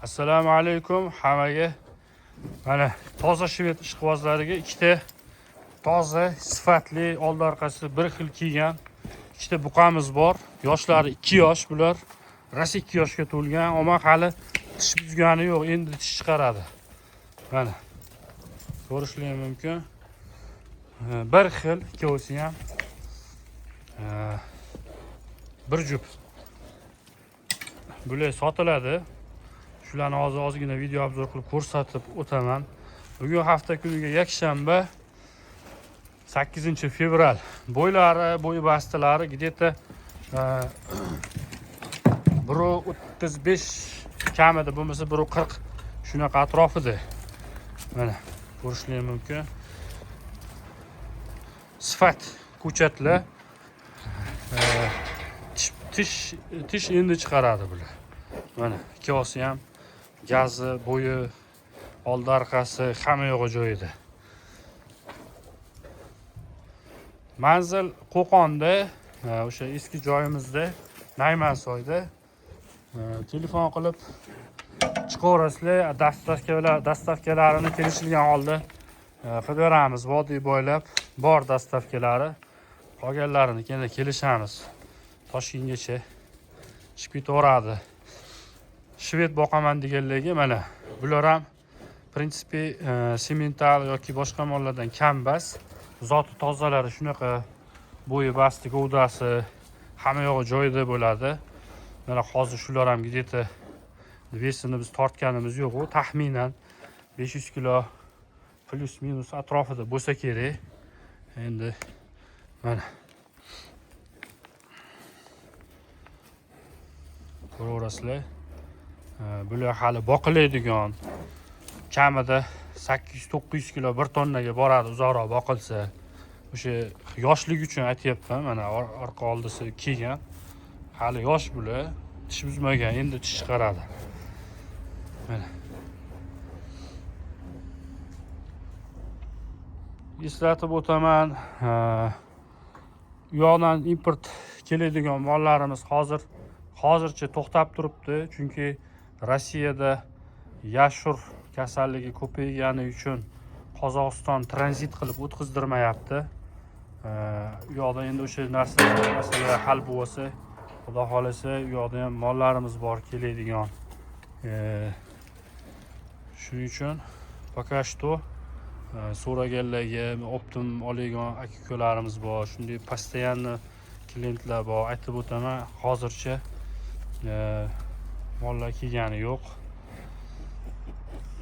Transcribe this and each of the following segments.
Assalomu alaykum hammaga. Mana toza shved ishqibozlariga ikkita toza, sifatli, oldi orqasi bir xil kiygan ikkita buqamiz bor. Yoshlari 2 yosh bular. Ras 2 yoshga to'lgan, ammo hali tish buzgani yo'q, endi tish chiqaradi. Mana ko'rishingiz mumkin. Bir xil ikkovsi ham bir jup. Bular sotiladi. Shularni ozgina video obzor qilib ko'rsatib o'taman. Bugun hafta kuniga yakshanba 8 fevral. Bo'y bastalari где-то 1.35 kamida bo'lmasa 1.40 shunaqa atrofida. Mana ko'rishingiz mumkin. Sifat ko'chatlar. Tish endi chiqaradi bular. Mana ikkovsi ham gazi, bo'yi, oldi orqasi hamma yo'g'i joyida. Manzil Qo'qonda, o'sha eski joyimizda, Naymansoyda. Telefon qilib chiqaverasizlar, dastavkalarini kelishilgan holda qilib beramiz. Vodiy bo'ylab bor dastavkalari. Qolganlarini kelishamiz. Toshkentgacha chiqib ketaveradi. Shved boqaman deganlarga mana bular ham prinsipi semental yoki boshqa mollardan kambas. Zoti tozalari shunaqa bo'yi basti, g'ovdasi hamma yo'g'i joyida bo'ladi. Mana hozir shular ham где-то vesini biz tortganimiz yo'q, u taxminan 500 kilo plus minus atrofida bo'lsa kerak. Endi mana ko'raverasizlar. Bular hali boqiladigan, kamida 800-900 kilo 1 tonnaga boradi uzoqroq boqilsa. O'sha yoshlik uchun aytyapman. Mana orqa oldisi kiygan. Hali yosh bular, tish buzmagan, endi tish chiqaradi. Mana eslatib o'taman, u yoqdan import keladigan mollarimiz hozircha to'xtab turibdi, chunki Rossiyada yashur kasalligi ko'paygani uchun Qozog'iston tranzit qilib o'tkazdirmayapti. U yoqda endi o'sha narsalar hal bo'lsa, xudo xolasa, u yoqda ham mollarimiz bor keladigan. Shuning uchun пока что so'raganlarga optim oladigan aka-ukalarimiz bor. Shunday постоянно klientlar bor. Aytib o'taman, hozircha mollar kelgani yo'q.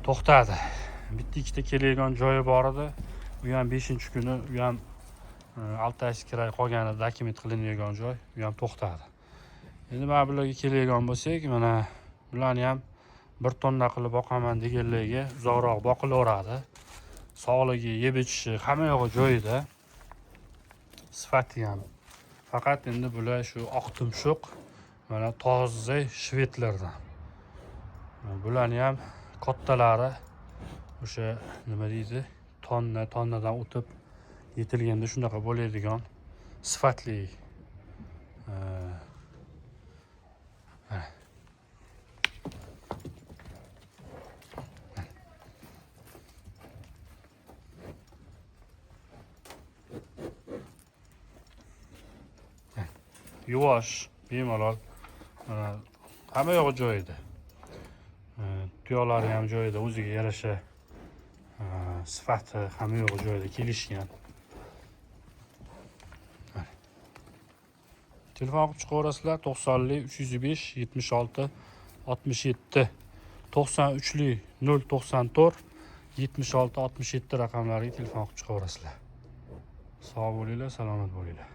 To'xtadi. Bitta ikkita keladigan joyi bor edi. U ham 5-kuni, u ham Altayskiy qolgani dokument qilinadigan joy, u ham to'xtadi. Endi mana bularga keladigan bo'lsak, mana bularni ham 1 tonna qilib boqaman deganlarga uzoqroq boqilaveradi. Sog'ligi, yeb ichishi hamma yo'g'i joyida. Sifati ham. Faqat endi bular shu oq tumshuq, mana toza shvedlardan. Bularni ham kattalari o'sha nima deydi, tonnadan o'tib yetilganda shunaqa bo'ladigan sifatli. Yuvosh, bemalol. Hamma yo'g'i joyida. Tuyoqlari ham joyida, o'ziga yarasha sifati hamma yo'g'i joyida kelishgan. Telefon qilib chiqaverasizlar 90li 305 76 67 93li 094 76 67 raqamlariga telefon qilib chiqaverasizlar. Sog' bo'linglar, salomat bo'linglar.